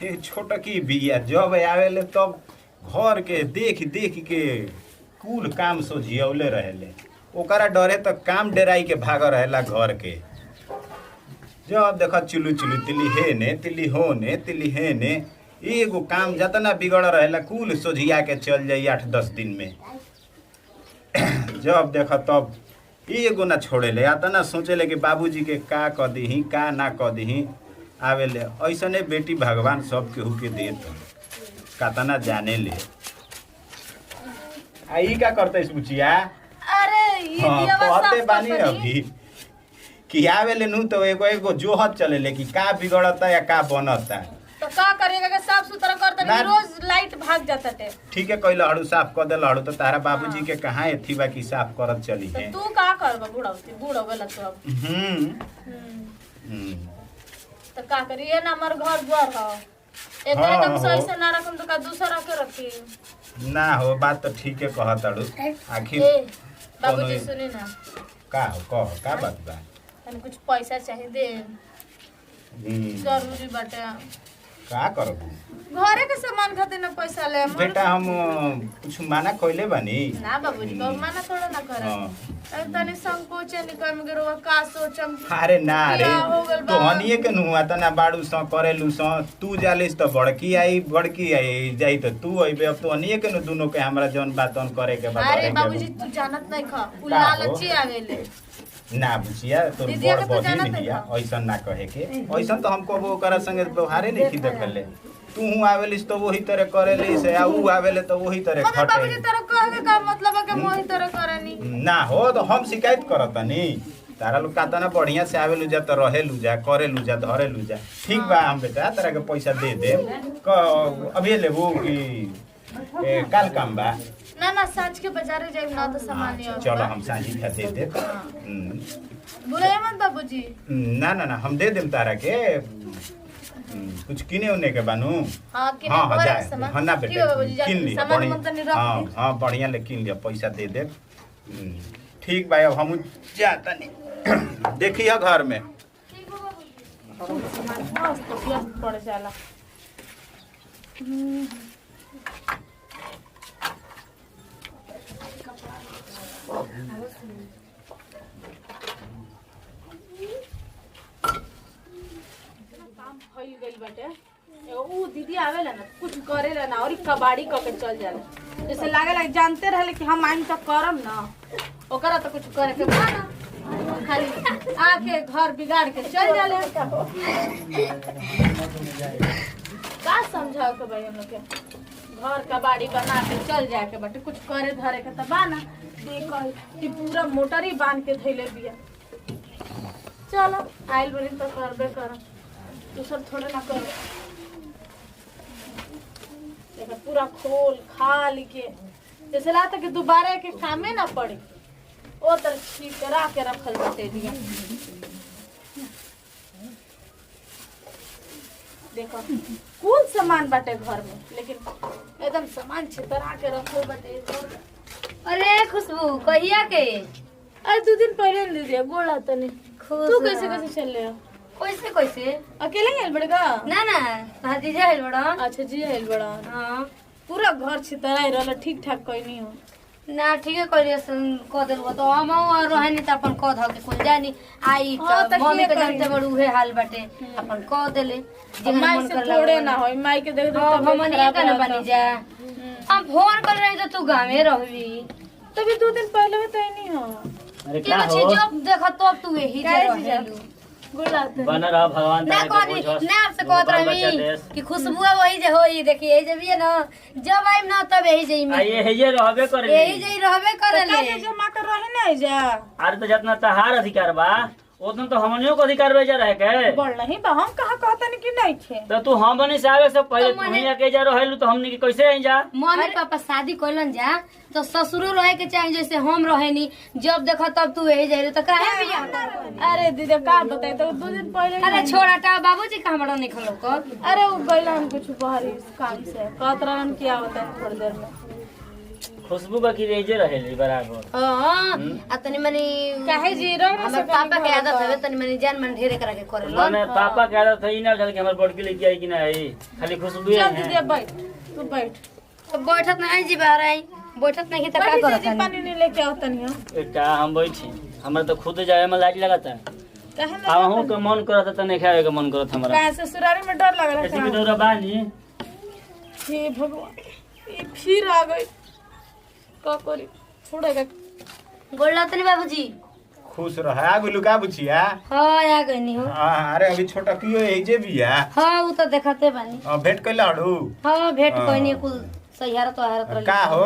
छोटकी बिया जब आवेले तब घर के देख देख के कुल काम सोझियौले रहेले। ओकरा डरे तो काम डेराई के भाग रहेला घर के। जब देख चुलू चुलू तिली हे ने तिली हो ने तिली हे ने एगो काम जतना बिगड़ रहेला कुल सोझिया के चल जाई 8-10 दिन में। जब देख तब एगो ना छोड़ेले अतना सोचेले कि बाबूजी के का क दीही का ना क दीही। आवेले ऐसने बेटी भगवान सब केहू के देत कतना जाने ले। आई का करते बुचिया? अरे ये दियावा कहते साफ बानी कर अभी कि आवेले नु तो एगो एगो जोहत चलेले कि का बिगड़ता या का बनता। तो का करेगा के साफ सुथरा करते ना- रोज लाइट भाग जाता टे। ठीक है कहला हड़ू साफ कर देला हड़ू तो तारा बाबूजी के कहाँ एथी बा कि साफ करत चली तो है। तू का करबा बूढ़ा वाला तो अब। हम्म। तो का करी ये ना हमर घर द्वार ह। एक हाँ, एकदम हो। सही से ना रखम तो का दूसरा के रखी। ना हो बात तो ठीक है कहत हड़ू आखिर ए बाबूजी कोनो- सुनी ना का हो कह का बात बा। तनी कुछ पैसा चाहिए दे जरूरी बाटे। का करबू घरे के सामान खातिर ना पैसा ले हम। बेटा हम कुछ माना कइले बानी। ना बाबूजी को माना थोड़ा ना करे। हाँ। तनी संकोच निकल में गिरो का सोचम। अरे ना रे बियाह हो गइल बा। तो हनिए के नुआ तना बाड़ू स करेलू स तू जालिस तो बड़की आई जाई तो तू अइबे। अब तो हनिए के नु दुनो के हमरा जौन बातन करे के बा अरे करे के बाबूजी बा। तू जानत नहीं खा उ का हो? लालची आवेले। ना बुचिया तो दीदिया बड़ के तो बहिन जानत हिया है। ऐसन ना कहे के ऐसन तो हमको वो ओकरा संगे व्यवहारे नहीं देखले। तू आवेलिस तो वही तरह करेली से आ ऊ आवेले तो वही तरह मतलब बाबूजी खटे। तेरा कहे के का मतलब है कि मोही तरह करनी। ना हो तो हम शिकायत करतनी तारा लोग का तना बढ़िया से आवेलू जा तो रहेलू जा करेलू जा धरेलू जा। ठीक बा हम बेटा तारा के पैसा दे दे अभी लेबू कि काल काम बा। ना ना सांझ के बाजारे जाइब ना तो सामान नहीं होगा। चलो हम साझी खा दे दे। बुलाए मत बाबूजी। ना ना ना हम दे देम तारा के कुछ किने उने के बानू। हां कि हाँ घर जाए के सामान। हाँ ना ठीक बेटे है बाबूजी किन जा ली सामान मन तनी रख हाँ दे। हाँ बढ़िया ले किन लिया पैसा दे दे। ठीक भाई अब हम जाता नहीं देखिए घर में। ठीक हो बाबूजी। सामान मस्त व्यस्त पड़ जाला। काम भइल गइल बाटे। एगो ऊ दीदी आवेला ना कुछ करेला ना और कबाड़ी क के चल जाला। जैसे लागेला जानते रहले कि हम आइम तो करम ना ओकरा तो कुछ करे के बा ना। खाली आके घर बिगाड़ के चल जाले। का समझाओ के भाई हम लोग के घर कबाड़ी बना के चल जाए के बाटे कुछ करे धरे के त बा ना। देखो कि पूरा मोटर ही बांध के धइले बिया। चलो आइल बनी तो करबे करम दूसर थोड़े ना कर। देखा पूरा खोल खाल के जैसे लाता कि दोबारा के कामे ना पड़े ओ तर ठीक करा के रखल बाटे दिया। देखो कुल सामान बाटे घर में लेकिन एकदम सामान छितरा के रखल बाटे। अरे खुशबू कहिया के? अरे 2 दिन पहले ले दिया गोड़ा तने। तू कैसे कैसे चल रहे हो? कैसे कैसे? अकेले ही बड़ेगा? ना ना भतीजा है बड़ा। अच्छा जी है बड़ा। हाँ पूरा घर छितरा रहल ठीक ठाक कोई नहीं हो ना ठीक है करिए कह देलबो तो हम और रहनी त अपन कह ध के कुल जानी आई हाँ, त त मम्मी के के जानते करी? बड़ उहे हाल बाटे अपन कह देले अब माई से थोड़े ना होई माई के देख हां तबियत हमन खराब एक ना रहता। बनी जा। हम फोन कर रही तो तू गावे रहबी। तभी 2 दिन पहले में तो नहीं हो। अरे की क्या बच्ची हो जब देख तब तू यही काहे जा चीज़ है? रहेलू। गोड़ा तने। बना रहा भगवान ना तारा कहनी के बोझ ना आपसे बाल कहत बच्चा रही देश। कि खुशबुआ वही जे होई देखिए यही जे भी है ना जब आइम ना तब यही जे में आइए है ये रहबे करे यही जे रहबे तो करेले। काहे जमा कर रहे नहीं जा अरे तो जितना तहार अधिकार बा उतना तो हमनियों को अधिकार बेजा रहे के। बोल नहीं बा हम कहा कहता नहीं कि नहीं थे। तो तू हमनी से आवे से पहले तो तू मने- ही आके जा रहेलू तो हमनी के कैसे आई जा। मम्मी पापा शादी कइलन जा तो ससुरो रहे के चाहे जैसे हम रहेनी जब देखा तब तू यही जाए तो काहे बियाह कर। अरे दीदी का बताए तो 2 दिन पहले अरे छोड़ा टा बाबूजी कहां बड़ा नहीं खलो को। अरे वो गइला हम कुछ बाहरी काम से कहत रहन किया होता है थोड़ी देर में। खुशबू का की रेजे रहेली बराबर। हां आ तनी मनी काहे जी रहे हमर पापा के आदत है तनी मनी जान मन ढेरे करा के करे माने पापा के आदत है ना चल के हमर बड़की लेके आई कि ना आई खाली खुशबू चल है। दीदी बैठ तू बैठ तो बैठत नहीं जी बाहर आई बैठत नहीं त का बैठ करत जी पानी नहीं लेके आओ तनिया बेटा हम बैठी हमरा तो खुद जाए में लाज लगाता है। काहे अब ना हमहू के मन करत त नहीं खाए के मन करत हमरा। काहे ससुरारी में डर लग ऐसे रहा भी है डोरा बानी हे भगवान ये फिर आ गई का करी छोड़ेगा गोल्ला तनी बाबूजी खुश रह आ गुलू का बुचिया। हां आ गइनी हो अरे अभी छोटा कियो यही जे बिया हां उ त देखते बानी भेंट कैला हड़ू हां भेट हाँ। कोइनी कुल सहियार तो हारत रहली का हो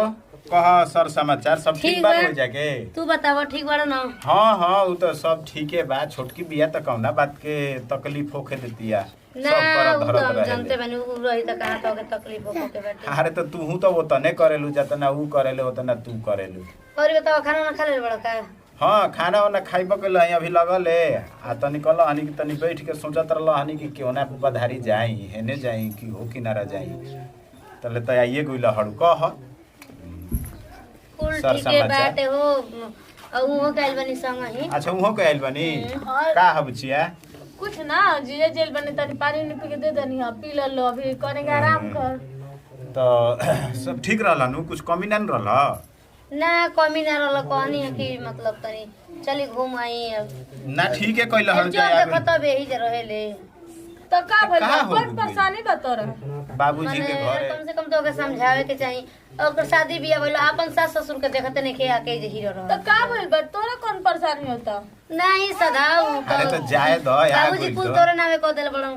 कह सर समाचार सब ठीक ठीक बा बा। हो जाके। तू बताव ठीक बाड़ा ना हाँ हाँ उ तो सब ठीके बा छोटकी बिया त कौना बात के तकलीफ होखे देतिया ना सब करत उ तो धरत हम रहेले। जानते बानी उ रही त कहां तो के तकलीफ हो के बैठे अरे तो तू तो वो तने करेलू जतना उ करेले उतना तू करेलू। और बताव खाना ना खा ले बड़ा का हाँ खाना वाना खाइब के लही अभी लगल है आ तनी कल हनी कि तनी बैठ के सोचत रहल हनी कि क्यों ना बधारी जाई हेने जाई कि हो किनारा जाई तले त आइए गइल हड़ू कह कुल सर ठीक है समाचार। बाटे हो और वो गइल बनी संग ही अच्छा उहो कहल बनी और- का हबचिया। कुछ ना जीजे जेल बने तनी पानी नहीं पी के दे देनी हां पी ले लो अभी करेंगे आराम कर तो सब ठीक रहला नु कुछ कमी ना रहला। ना कमी ना रहल कहनी है कि मतलब तनी चली घूम आई ना ठीक है कहला हड़ू जो जाए देखो तब यही जे रहेले तो का भइल का हो कोई गइल? परेशानी बता रहा बाबूजी माने के घरे कम से कम तो ओके समझावे के चाहिए और शादी बियाह भइल अपन सास ससुर के देखते नहीं के आके जे हीरो तो रह का भइल बट तोरा कौन परेशानी होता नहीं सदाऊ अरे तो जाए दो यार बाबूजी कोई कुल तो तोरे नामे कह देल बड़न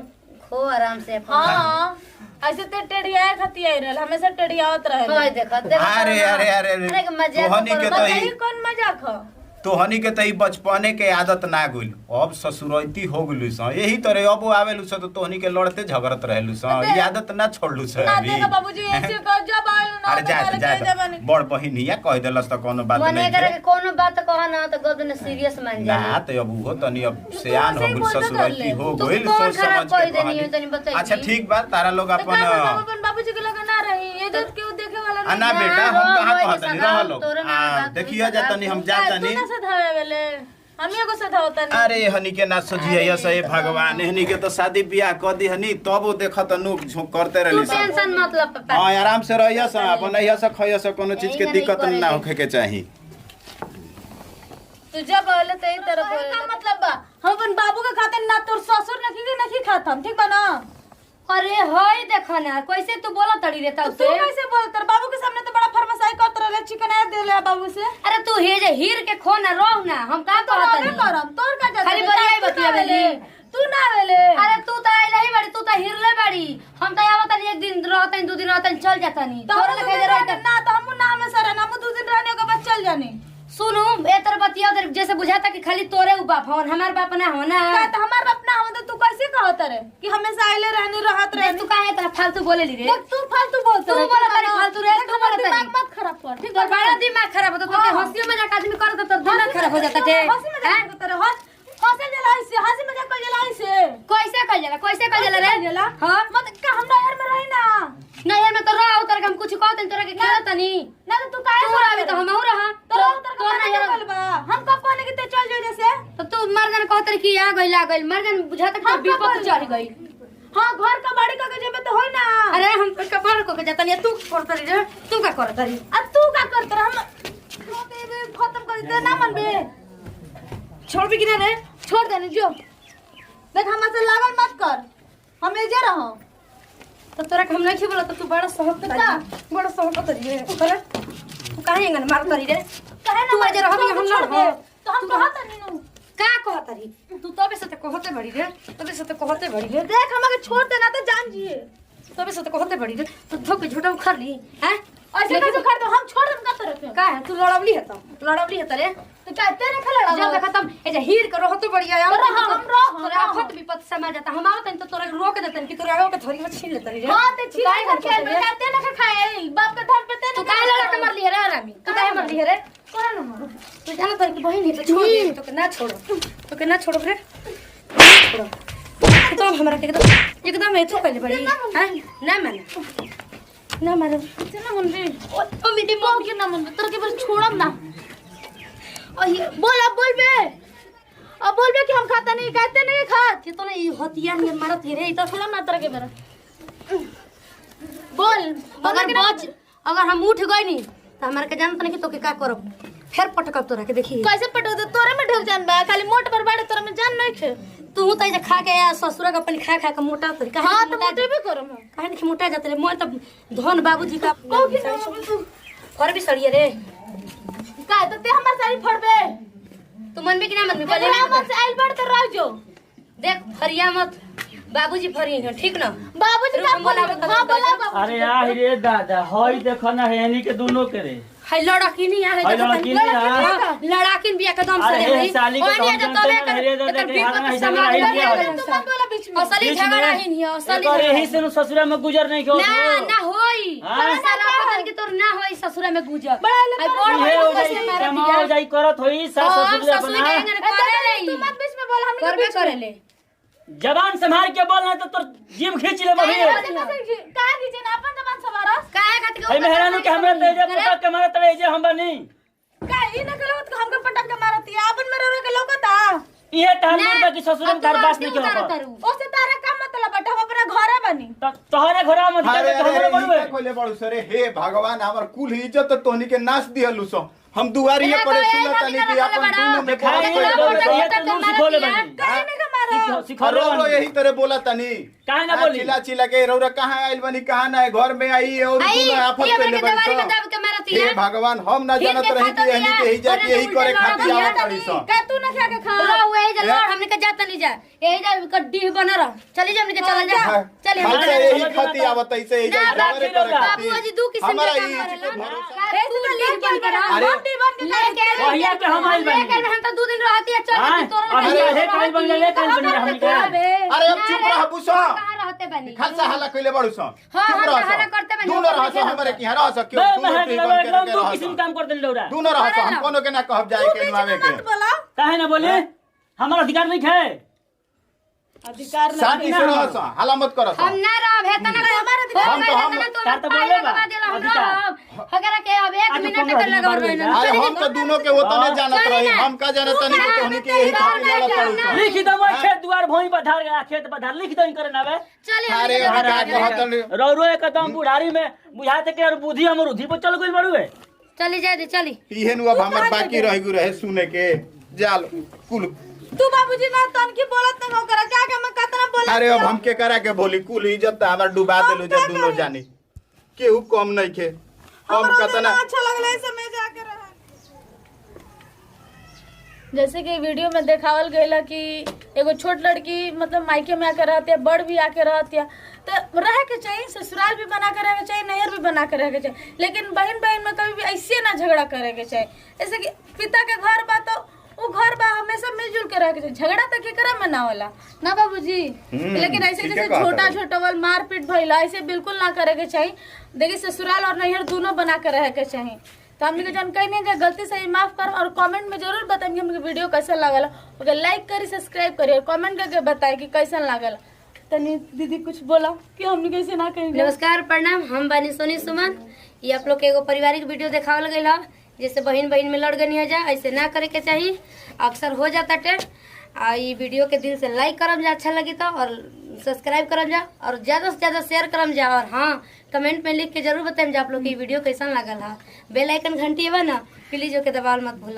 खो आराम से अपन हां ऐसे ते टेढ़िया खती आई रहल हमेशा टेढ़ियावत रहल होय देखत देखत अरे अरे अरे अरे के मजाक तोहनी के करो तो यही कौन मजाक ह तोहनी के तो ई बचपने के आदत ना गइल अब ससुरैती हो गइलू स यही तरह अब आवेलू स तो तोहनी के लड़ते झगड़त रहेलू स ई आदत ना छोड़लू स ना अभी। देखा बाबूजी ऐसे कर जब आयल ना अरे जाए बड़ बहिनिया कह देलस त कोनो बात मने नहीं करे है के कोनो बात कह ना तो गद ने सीरियस मान ना जाए तो अब उहो तनी अब सियान हो गइल ससुरैती हो तू गइल कौन सोच खराब समझ कह के देनी है कहनी। तनी बताई अच्छा ठीक बा तारा लोग तो का अपन अपन बाबूजी के लगे ना रही ये देख के देखे वाला आ ना नहीं बेटा हम हाँ, कहाँ होई कहतनी सदा, रहलो तोरे नाम बात देखिया होई जातनी हम जातनी तू ना सधावे वेले हम एगो सधावता नहीं अरे हनी के ना सोचिए सही भगवान हनी के तो शादी ब्याह कर दी हनी तब वो देखत नुक झुक करते तू रहली सब। टेंशन मतलब पापा हाँ आराम से रहिया सा बनैया से खइया से कोनो चीज के यही दिक्कत नहीं ना करेले। होखे के चाही। तू जब बोले ते ही तरफ का मतलब बा हम अपन बाबू के खाते ना तोर ससुर नहीं खाता हम ठीक बा ना अरे होय देखो ना कैसे तू बोला तड़ी रे तब तू से कैसे बोलतर बाबू के सामने तो बड़ा फरमासाई करत रहे चिकन आ दे ले बाबू से अरे तू हे जे हीर के खो ना रह ना हम का तो कहत नहीं नहीं करम तोर का जाता खाली बरियाई बतियावेली। तू ना वेले अरे तू तो आई नहीं बड़ी तू तो हिरले बड़ी हम तो आवत नहीं एक दिन रहतन दो दिन रहतन चल जातनी तो तोरे लगे रहत ना तो हम ना में सर ना दो दिन रहने के बाद चल जानी सुनू ए तर बतिया उधर जैसे बुझाता कि खाली तोरे उ बाप हवन हमार बाप ना हो ना का तो हमार बाप ना हो तो तू कैसे कहत रे कि हमेशा आइले रहनी रहत देख रहनी तू काहे इतना फालतू बोले ली रे देख तू फालतू बोलत तू बोलत रही फालतू रे, तू बोलत रही। दिमाग मत खराब कर ठीक तो है बड़ा दिमाग खराब होता तो हाँ। हंसी मजाक आदमी करता तो दिमाग खराब हो जाता थे हंसी मजाक करत रहे हंसे जलाई से हंसी मजाक कर जलाई से कैसे कह जाला रे जला हां मत का हम नहर में रही ना नहर में तो रह उतर के हम कुछ कहते तोरा के खेलत तनी ना तो तू काहे तू रही तो हम और रहा तो उतर के नहर बा हम कब कहने कि ते चल जाए जैसे तो तू मर्दन कहत रही कि आ गइल मर्दन बुझाता कि हम कब विपत बोल चढ़ गई हां घर का बाड़ी का जेबे तो होई ना अरे हम कपार को के जातनी तू करत रही रे तू का करत रही अब तू का करत रह हम बे खत्म कर दे ना मन बे छोड़ भी किना रे छोड़ देने जो देख हमसे लागल मत कर हम एजे रहो तो तोरा के हम नहीं बोला तो तू बड़ा सहक बड़ा सहक तरी रे तू काहे इंगन मार तरी रे कहे ना तू अजे रहबी हम छोड़ दे लड़ तो हम कहत नहीं नु का कहत रही तू तबे से तो कहते बड़ी रे तबे से तो कहते बड़ी रे देख हमके छोड़ देना तो जान जिए तबे से तो कहते बड़ी रे तू धोके झूठा उखड़ ली हैं ऐसे कैसे कर दो हम छोड़ देम का तरफ का है तू लड़वली है तो रे तो कहते ना खलड़ा जब देखा तम ए जे हीर के रहतो बढ़िया है तो रह, हम रह, तोरा आफत विपत समय जाता हम आवत तो तोरा रोक देतन कि तोरा आगे के थोड़ी में छीन लेतन रे हां ते तू काहे छिले घर खेल में कहते ना खाए बाप के धन पे ते तू काहे लड़ा के मरली है रे रामी तू काहे मरली है रे कोना ना मारो तू जाना तो कि बहन है तो छोड़ दे तो के ना छोड़ो तो के ना छोड़ो रे छोड़ो तो हमरा के एकदम एथो पहले बड़ी हां ना माने ना मारो ना मुंडी ओ मेरी को के ना मुंडी तोर के बस छोड़म ना और ये बोल अब बोल बे अब बोल बे कि हम खाता नहीं कहते नहीं खात ये तो ना ये हथियार में मारत है रे तो फिल्म ना तोर के बेरा बोल अगर हम उठ गए नी तो हमारे के जानत नहीं कि तो के का करब फिर पटकब तोरा के देखी कैसे पटो दे तोरे में ढक जान बा खाली मोट पर बाड़े तोरे में जान नहीं खे तू तो जे खा के या ससुरा के अपन खा के मोटा तरी कहां हां तो मोटे भी करो मैं कहां नहीं मोटा जाते रे मोय तो धन बाबूजी का को की ना और भी सड़िए रे का तो ते हमर सारी फड़बे तू मन में कि ना मन में पहले मन से आइल बड़ तो रह जो देख फरिया मत बाबूजी फरी है ठीक ना बाबूजी का बोला हां बोला बाबू अरे यार रे दादा हई देखो ना हेनी के दोनों के रे हाय लड़ाकिन ही है लड़ाकिन बिया के दम से अरे रे साली के ओनिया दम जब तबे से रे दे के हां ना समाज तुम मत बोला बीच में असली झगड़ा ही नहीं असली और यही से ससुरा में गुजर नहीं क्यों ना ना होई हाँ? साला पता कि तोर ना होई ससुरा में गुजर बड़ा आई बड़ ये हो बड़ जाई से मार कमाओ जाई करत होई सास ससुर अपना तू मत बीच में बोल हम करबे करेले जबान संभाल के बोलना तो तोर जीभ खींच ले बभी का कीजे ना अपन जबान सवारस काहे खातिर भाई मेहरानू के हमरा तेजे पटक के मारत रहे जे हम बनी का ई न गलत हमके पटक के मारती अपन मेरे रे के लोकता ये टाइम में कि ससुर में घर बास नहीं क्यों ओसे तारा का मतलब बट हम अपना घरे बनी तोहरे घरा में अरे हमरे बनवे खोले बड़ू सरे हे भगवान हमर कुल इज्जत तोहनी के नाश दिहलु सो हम दुआरी पर सुनो तनी कि अपन दोनों में खाए ये तो मुंह सिखोले बनी काहे ने का मारो सिखोले रो बनी यही तरह बोला तनी काहे ना बोली चिल्ला चिल्ला के रौरा कहां आइल बनी कहां ना है घर में आई और तू आफत पे ले दीवारी में बनी दब के मारती हे है भगवान हम ना जानत रही कि यही के ही जाके यही करे खातिर आवत रही सो का तू न खा के खा लो वही जा लड़ हमने के जाता नहीं जा यही जा कड्डी बना रहा चली जा हमने के चला जा चले हम से यही खातिर आवत ऐसे ही जाए बाबूजी करे खातिर बाबूजी दू किस्म हमारा के ई काम चीज पे भरोसा रे तू तो लिख बन करा अरे रोटी बन के लेके भैया के हम आइल बनी हम तो 2 दिन रहती है चल हाँ, तोरा अभी रहे काल बन ले काल बन हम के अरे अब चुप रह बुसा कहां रहते बनी खासा हल्ला कइले बड़ू सो हाँ, चुप हम रह हल्ला सो करते बनी, दोनों हम रह सो करते हमारे की रह सो क्यों बे दोनों महक टीपन लगे के एकदम रह तू किसी सो काम कर देन लौरा दोनों रह सो हम कोनो के ना कहब जाए के नवावे के बोला काहे ना बोले हमारा अधिकार नहीं है अधिकार ना शांति से रह सो हल्ला मत करो हम ना रहब है तना हम तो हम का तो बोले बा अगर के अब 1 मिनट के लगा रहना अरे हम तो दोनों के ओतने जानत रही हम का जानत नहीं कि तोहनी के यही खातिर लड़त पड़ू सो लिख दो वो खेत दुआर भोई पधार गया खेत पधार लिख दो करे ना बे चले अरे हम का कहत रौरो एकदम बुढ़ारी में बुझाते के और बुद्धि हमर उधी पर चल गइल बड़ुए चली जाए दे चली इहेन अब हमर बाकी रह गु रहे सुने के जाल कुल तू बाबूजी ना तन की बोलत न करा क्या के मैं कतना बोला अरे अब हम के करा के बोली कुल इज्जत हमर डुबा देलु जे दोनों जानी केहू कम नहीं के हम कतना अच्छा लगले समय जाके रहा जैसे कि वीडियो में देखावल गइला कि एगो छोट लड़की मतलब मायके में आके रहती है बड़ भी आके रहती है तो रहे के चाहिए ससुराल भी बना के रहे के चाहिए नैहर भी बना के रहे के चाहिए लेकिन बहन बहन में कभी भी ऐसे ना झगड़ा करे के चाहिए जैसे कि पिता के घर बा तो वो घर बा हमेशा मिलजुल के रहे के चाहिए झगड़ा तो केकरा में ना होला ना बाबूजी लेकिन ऐसे ठीक है जैसे कहता छोटा है। छोटा वाल मारपीट भइला ऐसे बिल्कुल ना करे के चाहिए देखिए ससुराल और नैहर दोनों बना के रहे के चाहिए तो हमने के जानकारी नहीं कि गलती से माफ कर और कमेंट में जरूर बताएं कि हमके वीडियो कैसा लागल ओके लाइक करी सब्सक्राइब करी और कमेंट करके बताएं कि कैसा लागल तनी दीदी कुछ बोला कि हमने कैसे ना कहेंगे नमस्कार प्रणाम हम बानी सोनी सुमन ये आप लोग के एगो पारिवारिक वीडियो देखावल गइल ह जैसे बहन बहन में लड़ गनी है जा ऐसे ना करे के चाहिए अक्सर हो जाता टे आ ये वीडियो के दिल से लाइक करम जा अच्छा लगी तो और सब्सक्राइब करम जा और ज्यादा से ज्यादा शेयर करम जा और हाँ कमेंट में लिख के जरूर बताएं जा आप लोग की वीडियो कैसा लागल है बेल आइकन घंटी है ना प्लीज ओके दबावल मत भूलम।